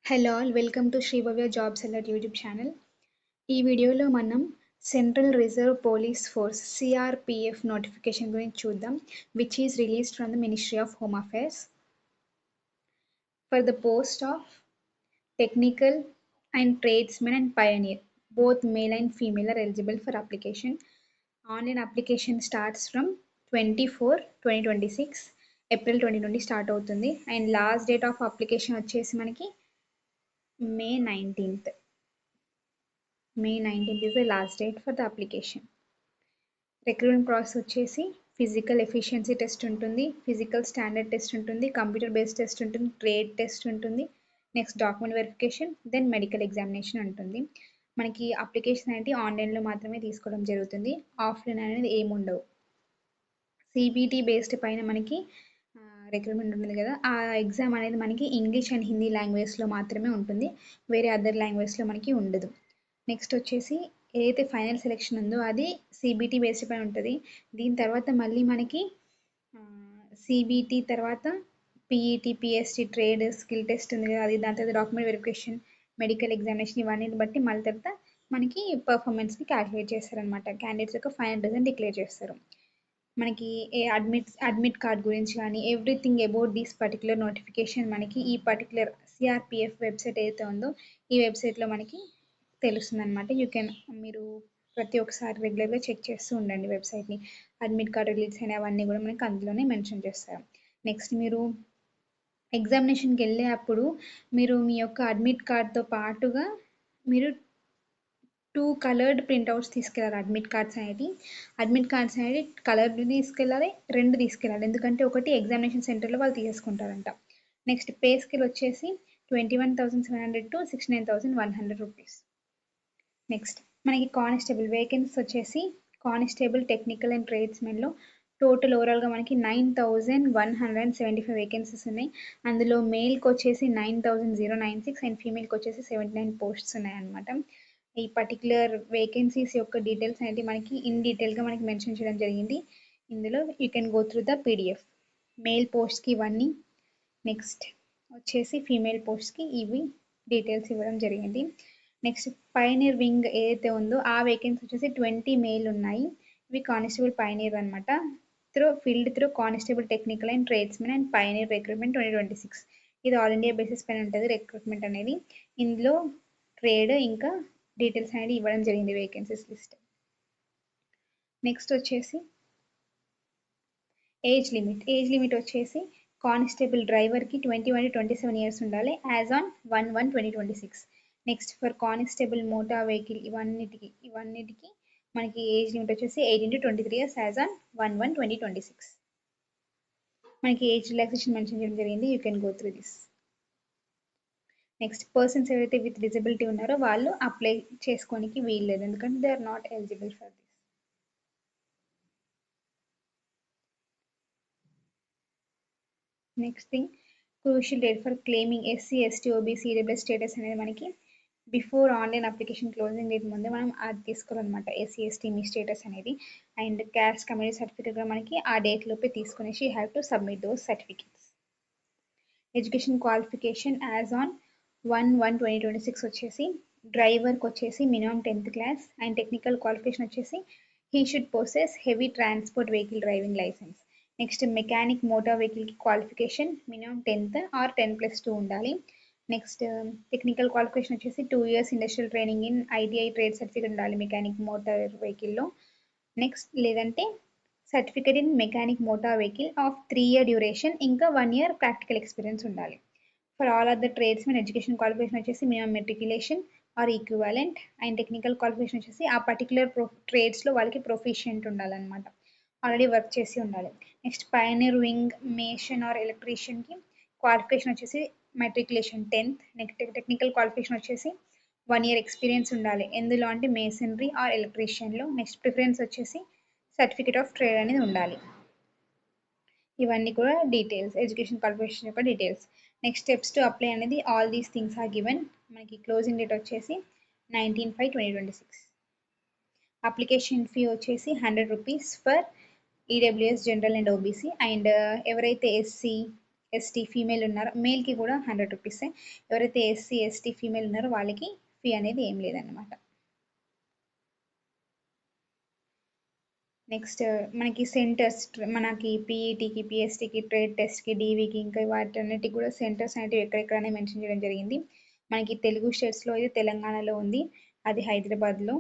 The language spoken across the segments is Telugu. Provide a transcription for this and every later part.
Hello all welcome to Sribhavya jobs alert YouTube channel. ఈ వీడియోలో మనం central reserve police force CRPF notification గురించి చూద్దాం, which is released from the ministry of home affairs for the post of technical and tradesmen and pioneer. Both male and female are eligible for application. Online application starts from 24/2026 April 2020 start అవుతుంది and last date of application వచ్చేసి మనకి May 19th. May 19th is the last date for the application. Recruitment process వచ్చేసి ఫిజికల్ ఎఫిషియన్సీ టెస్ట్ ఉంటుంది, ఫిజికల్ స్టాండర్డ్ టెస్ట్ ఉంటుంది, కంప్యూటర్ బేస్డ్ టెస్ట్ ఉంటుంది, ట్రేడ్ టెస్ట్ ఉంటుంది, next document verification, then medical examination ఉంటుంది. మనకి అప్లికేషన్ అనేది ఆన్లైన్లో మాత్రమే తీసుకోవడం జరుగుతుంది, ఆఫ్లైన్ అనేది ఏమి ఉండవు. సిబిటి బేస్డ్ పైన మనకి రిక్రూట్మెంట్ ఉంటుంది కదా, ఆ ఎగ్జామ్ అనేది మనకి ఇంగ్లీష్ అండ్ హిందీ లాంగ్వేజ్లో మాత్రమే ఉంటుంది, వేరే అదర్ లాంగ్వేజ్లో మనకి ఉండదు. నెక్స్ట్ వచ్చేసి ఏదైతే ఫైనల్ సెలెక్షన్ ఉందో అది సిబిటి బేస్డ్ పైన ఉంటుంది. దీని తర్వాత మళ్ళీ మనకి సిబిటి తర్వాత PET, PST, trade, skill test ఉంది కదా, అది దాని తర్వాత డాక్యుమెంట్ వెరిఫికేషన్, మెడికల్ ఎగ్జామినేషన్, ఇవన్నీ బట్టి మళ్ళీ తర్వాత మనకి పర్ఫార్మెన్స్ని క్యాలిక్యులేట్ చేస్తారనమాట. క్యాండిడేట్స్ యొక్క ఫైనల్ రిజల్ట్ డిక్లేర్ చేస్తారు. మనకి ఏ అడ్మిట్ కార్డ్ గురించి కానీ everything about this particular notification మనకి ఈ పర్టికులర్ సిఆర్పిఎఫ్ వెబ్సైట్ ఏదైతే ఉందో ఈ వెబ్సైట్లో మనకి తెలుస్తుంది అనమాట. మీరు ప్రతి ఒక్కసారి రెగ్యులర్గా చెక్ చేస్తూ ఉండండి వెబ్సైట్ని. అడ్మిట్ కార్డ్ రిలీజ్ అయిన అవన్నీ కూడా మనకి అందులోనే మెన్షన్ చేస్తారు. నెక్స్ట్ మీరు ఎగ్జామినేషన్కి వెళ్ళే అప్పుడు మీరు మీ యొక్క అడ్మిట్ కార్డ్తో పాటుగా మీరు 2 కలర్డ్ ప్రింట్అవుట్స్ తీసుకెళ్ళాలి. అడ్మిట్ కార్డ్స్ అనేది కలర్డ్ తీసుకెళ్ళాలి, 2 తీసుకెళ్ళాలి. ఎందుకంటే ఒకటి ఎగ్జామినేషన్ సెంటర్లో వాళ్ళు తీసుకుంటారంట. నెక్స్ట్ పే స్కేల్ వచ్చేసి 21,700 to 69,100 రూపీస్. నెక్స్ట్ మనకి కానిస్టేబుల్ వేకెన్సీస్ వచ్చేసి కానిస్టేబుల్, టెక్నికల్ అండ్ ట్రేడ్స్మెన్లో టోటల్ ఓవరాల్గా మనకి 9,175 వేకెన్సీస్ ఉన్నాయి. అందులో మేల్కి వచ్చేసి 9,096 అండ్ ఫీమేల్కి వచ్చేసి 79 పోస్ట్స్ ఉన్నాయన్నమాట. ఈ పర్టికులర్ వేకెన్సీస్ యొక్క డీటెయిల్స్ అనేది మనకి ఇన్ డీటెయిల్గా మనకి మెన్షన్ చేయడం జరిగింది. ఇందులో you can go through the PDF. Male పోస్ట్కి ఇవన్నీ, నెక్స్ట్ వచ్చేసి ఫీమేల్ పోస్ట్కి ఇవి డీటెయిల్స్ ఇవ్వడం జరిగింది. నెక్స్ట్ పైనీర్ వింగ్ ఏదైతే ఉందో ఆ వేకెన్సీ వచ్చేసి 20 మేల్ ఉన్నాయి. ఇవి కానిస్టేబుల్ పైనీర్ అనమాట. Field through constable, technical and tradesmen and pioneer recruitment 2026. ఇది ఆల్ ఇండియా బేసిస్ పైన ఉంటుంది రిక్రూట్మెంట్ అనేది. ఇందులో ట్రేడ్ ఇంకా డీటెయిల్స్ అనేది ఇవ్వడం జరిగింది వేకెన్సీస్ లిస్ట్. నెక్స్ట్ వచ్చేసి ఏజ్ లిమిట్ వచ్చేసి కానిస్టేబుల్ డ్రైవర్కి 21 to 27 ఇయర్స్ ఉండాలి as on 1/1/2026. Next for constable motor vehicle ఇవన్నిటికి మనకి ఏజ్ లిమిట్ వచ్చేసి 18 to 23 ఇయర్స్ యాజ్ ఆన్ 1/1/2026. మనకి ఏజ్ రిలాక్సేషన్ మెన్షన్ చేయడం జరిగింది, you can go through this. Next persons ఎవరైతే విత్ డిజబిలిటీ ఉన్నారో వాళ్ళు అప్లై చేసుకోనికి వీల్లేదు, ఎందుకంటే they are not eligible for this. Next thing, crucial date for claiming SC, ST, OBC, EWS status అనేది మనకి before online application closing date ముందే మనం అది తీసుకోవాలన్నమాట. ఎస్సీ, ఎస్టీ మీ స్టేటస్ అనేది అండ్ క్యాస్ట్ కమ్యూనిటీ సర్టిఫికేట్ కూడా మనకి ఆ డేట్ లోపే తీసుకునేసి you have to submit those certificates. Education qualification as on 1/1/2026 వచ్చేసి డ్రైవర్కి వచ్చేసి minimum 10th class and technical qualification వచ్చేసి he should possess heavy transport vehicle driving licence. Next mechanic motor వెహికల్కి క్వాలిఫికేషన్ మినిమం 10th ఆర్ 10+2 ఉండాలి. నెక్స్ట్ టెక్నికల్ క్వాలిఫికేషన్ వచ్చేసి 2 years industrial training in ITI trade certificate ఉండాలి మెకానిక్ మోటార్ వెహికల్లో. నెక్స్ట్ లేదంటే certificate in mechanic motor vehicle of 3 year duration, ఇంకా 1 year ప్రాక్టికల్ ఎక్స్పీరియన్స్ ఉండాలి. For all other tradesmen education qualification వచ్చేసి minimum matriculation or equivalent and technical qualification వచ్చేసి ఆ పర్టికులర్ ట్రేడ్స్లో వాళ్ళకి ప్రొఫిషియంట్ ఉండాలన్నమాట, ఆల్రెడీ వర్క్ చేసి ఉండాలి. Next pioneer wing mason or ఎలక్ట్రీషియన్కి క్వాలిఫికేషన్ వచ్చేసి matriculation 10th. Next technical qualification వచ్చేసి 1 year ఎక్స్పీరియన్స్ ఉండాలి, ఎందులో అంటే మేసనరీ ఆర్ ఎలక్ట్రీషియన్లో. నెక్స్ట్ ప్రిఫరెన్స్ వచ్చేసి సర్టిఫికేట్ ఆఫ్ ట్రేడ్ అనేది ఉండాలి. ఇవన్నీ కూడా డీటెయిల్స్, ఎడ్యుకేషన్ క్వాలిఫికేషన్ యొక్క details. Next steps to apply అనేది all these things are given. మనకి క్లోజింగ్ డేట్ వచ్చేసి 19/5/2026. అప్లికేషన్ ఫీ వచ్చేసి 100 rupees for EWS general and OBC. And ఎవరైతే ఎస్సీ, ఎస్టీ ఫీమేల్ ఉన్నారో మేల్కి కూడా 100 రూపీసే. ఎవరైతే ఎస్సీ ఎస్టీ ఫీమేల్ ఉన్నారో వాళ్ళకి ఫీ అనేది ఏం లేదన్నమాట. నెక్స్ట్ మనకి సెంటర్స్ మనకి పీఈటీకి పిఎస్టీకి ట్రేడ్ టెస్ట్కి డీవీకి ఇంకా వాటన్నిటికి కూడా సెంటర్స్ అనేవి ఎక్కడెక్కడనే మెన్షన్ చేయడం జరిగింది. మనకి తెలుగు స్టేట్స్లో అయితే తెలంగాణలో ఉంది, అది హైదరాబాద్లో,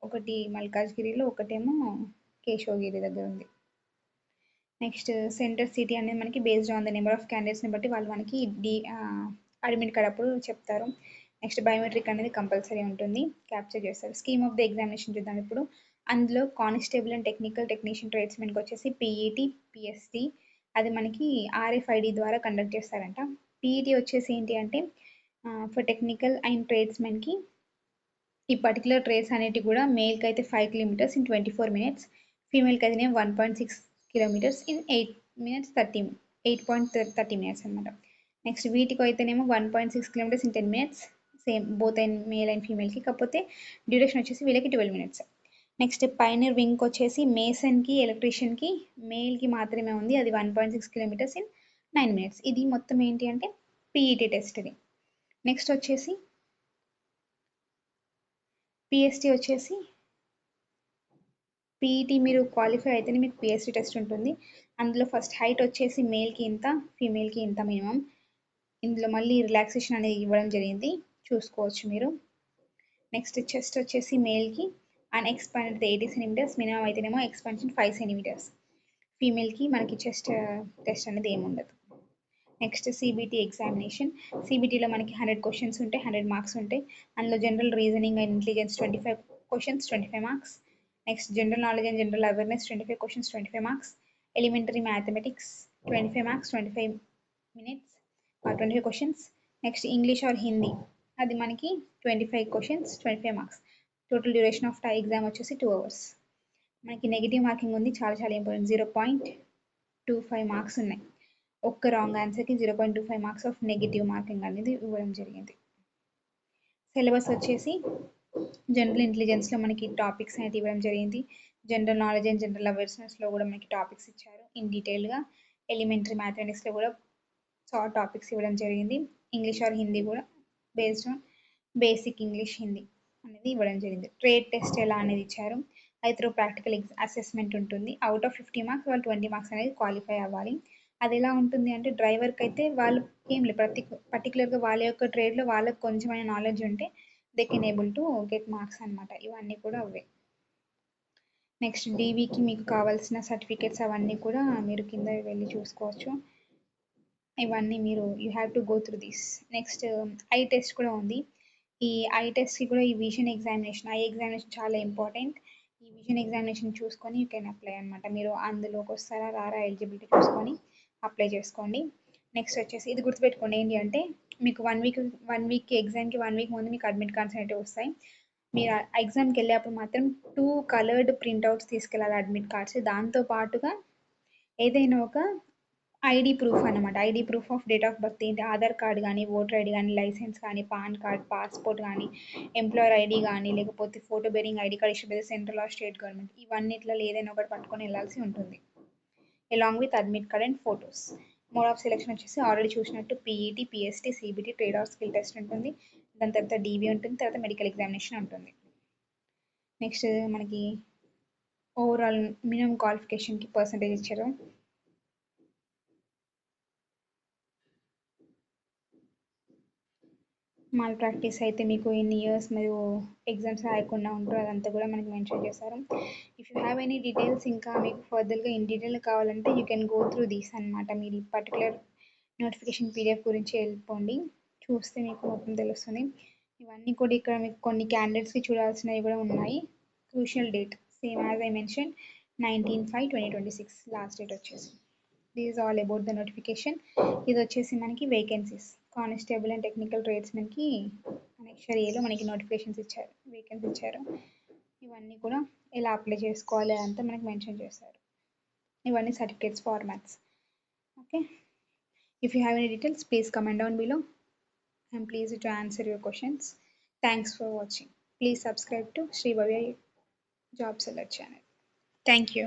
ఒకటి మల్కాజ్గిరిలో, ఒకటేమో కేశవగిరి దగ్గర ఉంది. నెక్స్ట్ సెంటర్ సిటీ అనేది మనకి based on the number of క్యాండిడేట్స్ని బట్టి వాళ్ళు మనకి అడ్మిట్ కార్డ్ అప్పుడు చెప్తారు. నెక్స్ట్ బయోమెట్రిక్ అనేది కంపల్సరీ ఉంటుంది, క్యాప్చర్ చేస్తారు. స్కీమ్ ఆఫ్ ద ఎగ్జామినేషన్ చూద్దాం ఇప్పుడు. అందులో కానిస్టేబుల్ అండ్ టెక్నికల్ టెక్నీషియన్ ట్రేడ్స్మెన్కి వచ్చేసి పీఈటీ పిఎస్టీ అది మనకి ఆర్ఎఫ్ఐడి ద్వారా కండక్ట్ చేస్తారంట. పీఈటీ వచ్చేసి ఏంటి అంటే ఫర్ టెక్నికల్ అండ్ ట్రేడ్స్మెన్కి ఈ పర్టికులర్ ట్రేడ్స్ అనేవి కూడా మేల్కి అయితే 5 కిలోమీటర్స్ ఇన్ 24 minutes, ఫీమేల్కి అయితే 1.6 kilometers in 8.30 minutes అనమాట. నెక్స్ట్ వీటికి అయితేనేమో 1.6 kilometers in 10 minutes, same both and male and ఫీమేల్కి, కాకపోతే డ్యూరేషన్ వచ్చేసి వీళ్ళకి 12 minutes. నెక్స్ట్ పైనర్ వింగ్ వచ్చేసి మేసన్కి ఎలక్ట్రీషియన్కి మేల్కి మాత్రమే ఉంది, అది 1.6 kilometers in 9 minutes. ఇది మొత్తం ఏంటి అంటే పీఈటీ టెస్ట్ ఇది. నెక్స్ట్ వచ్చేసి పిఎస్టీ వచ్చేసి పీఈటీ మీరు క్వాలిఫై అయితేనే మీకు పిఎస్టీ టెస్ట్ ఉంటుంది. అందులో ఫస్ట్ హైట్ వచ్చేసి మేల్కి ఇంత ఫీమేల్కి ఇంత మినిమం. ఇందులో మళ్ళీ రిలాక్సేషన్ అనేది ఇవ్వడం జరిగింది, చూసుకోవచ్చు మీరు. నెక్స్ట్ చెస్ట్ వచ్చేసి మేల్కి అన్ఎక్స్పాండెడ్ 80 centimeters, మినిమం అయితేనేమో ఎక్స్పాన్షన్ 5 centimeters. ఫీమేల్కి మనకి చెస్ట్ టెస్ట్ అనేది ఏమి ఉండదు. Next CBT examination. సిబిటీలో మనకి 100 క్వశ్చన్స్ ఉంటాయి, 100 మార్క్స్ ఉంటాయి. అందులో general reasoning and intelligence 25 questions 25 marks. Next general knowledge and general awareness 25 questions 25 marks. Elementary mathematics 25 marks 25 minutes 25 questions. Next English are Hindi అది మనకి 25 questions 25 marks. Total duration of exam వచ్చేసి 2 hours. మనకి నెగిటివ్ మార్కింగ్ ఉంది, చాలా చాలా ఇంపార్టెంట్, 0.25 మార్క్స్ ఉన్నాయి. ఒక్క రాంగ్ ఆన్సర్కి 0.25 మార్క్స్ ఆఫ్ నెగిటివ్ మార్కింగ్ అనేది ఇవ్వడం జరిగింది. సిలబస్ వచ్చేసి జనరల్ ఇంటెలిజెన్స్లో మనకి టాపిక్స్ అనేది ఇవ్వడం జరిగింది. జనరల్ నాలెడ్జ్ అండ్ జనరల్ అవేర్నెస్లో కూడా మనకి టాపిక్స్ ఇచ్చారు ఇన్ డీటెయిల్గా. ఎలిమెంటరీ మ్యాథమెటిక్స్లో కూడా షార్ట్ టాపిక్స్ ఇవ్వడం జరిగింది. ఇంగ్లీష్ ఆర్ హిందీ కూడా based on basic English Hindi అనేది ఇవ్వడం జరిగింది. ట్రేడ్ టెస్ట్ ఎలా అనేది ఇచ్చారు, అది త్రూ ప్రాక్టికల్ అసెస్మెంట్ ఉంటుంది. అవుట్ ఆఫ్ 50 మార్క్స్ వాళ్ళు 20 మార్క్స్ అనేది క్వాలిఫై అవ్వాలి. అది ఎలా ఉంటుంది అంటే డ్రైవర్కి అయితే వాళ్ళు ఏం లేదు, పర్టికులర్గా వాళ్ళ యొక్క ట్రేడ్లో వాళ్ళకి కొంచెమైనా నాలెడ్జ్ ఉంటే they can able to get marks అనమాట. ఇవన్నీ కూడా అవే. నెక్స్ట్ డీవీకి మీకు కావాల్సిన సర్టిఫికేట్స్ అవన్నీ కూడా మీరు కింద వెళ్ళి చూసుకోవచ్చు. ఇవన్నీ మీరు you have to go through this. Next I test కూడా ఉంది. ఈ ఐ టెస్ట్కి కూడా ఈ విజన్ ఎగ్జామినేషన్, ఐ ఎగ్జామినేషన్ చాలా ఇంపార్టెంట్. ఈ విజన్ ఎగ్జామినేషన్ చూసుకొని యూ కెన్ అప్లై అనమాట. మీరు అందులోకి వస్తారా రారా ఎలిజిబిలిటీ చూసుకొని అప్లై చేసుకోండి. నెక్స్ట్ వచ్చేసి ఇది గుర్తుపెట్టుకోండి ఏంటి అంటే మీకు 1 వీక్ ఎగ్జామ్కి 1 వీక్ ముందు మీకు అడ్మిట్ కార్డ్స్ అనేవి వస్తాయి. మీరు ఎగ్జామ్కి వెళ్ళేప్పుడు మాత్రం 2 కలర్డ్ ప్రింట్అవుట్స్ తీసుకెళ్ళాలి అడ్మిట్ కార్డ్స్. దాంతో పాటుగా ఏదైనా ఒక ఐడి ప్రూఫ్ అనమాట, ID proof of date of birth ఏంటి, ఆధార్ కార్డ్ కానీ ఓటర్ ఐడి కానీ లైసెన్స్ కానీ పాన్ కార్డ్ పాస్పోర్ట్ కానీ ఎంప్లాయర్ ఐడి కానీ లేకపోతే photo bearing ID card issue అయితే సెంట్రల్ ఆర్ స్టేట్ గవర్నమెంట్, ఇవన్నిట్లో ఏదైనా ఒకటి పట్టుకొని వెళ్ళాల్సి ఉంటుంది along with admit card and photos. Mode of selection వచ్చేసి ఆల్రెడీ చూసినట్టు PET PST CBT trade are skill test ఉంటుంది, దాని తర్వాత డీవీ ఉంటుంది, తర్వాత మెడికల్ ఎగ్జామినేషన్ ఉంటుంది. నెక్స్ట్ మనకి ఓవరాల్ మినిమం క్వాలిఫికేషన్కి పర్సంటేజ్ ఇచ్చారు. మాల్ ప్రాక్టీస్ అయితే మీకు ఎన్ని ఇయర్స్ మీరు ఎగ్జామ్స్ రాయకుండా ఉంటారో అదంతా కూడా మనకి మెన్షన్ చేశారు. If you have any details ఇంకా మీకు ఫర్దర్గా ఇన్ డీటెయిల్ కావాలంటే you can go through these అనమాట. మీరు ఈ పర్టికులర్ నోటిఫికేషన్ పీడిఎఫ్ గురించి వెళ్ళిపోండి, చూస్తే మీకు మొత్తం తెలుస్తుంది. ఇవన్నీ కూడా ఇక్కడ మీకు కొన్ని క్యాండిడేట్స్కి చూడాల్సినవి కూడా ఉన్నాయి. Crucial date same as I mention 19/5/2026 last date వచ్చేసి. This is all about the notification. ఇది వచ్చేసి మనకి వేకెన్సీస్ కానిస్టేబుల్ అండ్ టెక్నికల్ ట్రేడ్స్మెన్కి నెక్స్ట్ ఏలో మనకి నోటిఫికేషన్స్ ఇచ్చారు, వేకెన్సీ ఇచ్చారు. ఇవన్నీ కూడా ఎలా అప్లై చేసుకోవాలి అంతా మనకి మెన్షన్ చేశారు. ఇవన్నీ certificates formats. Okay, if you have any details please comment down below. I'm pleased to answer your questions. Thanks for watching. Please subscribe to Sri Bhavya Job Seller channel. Thank you.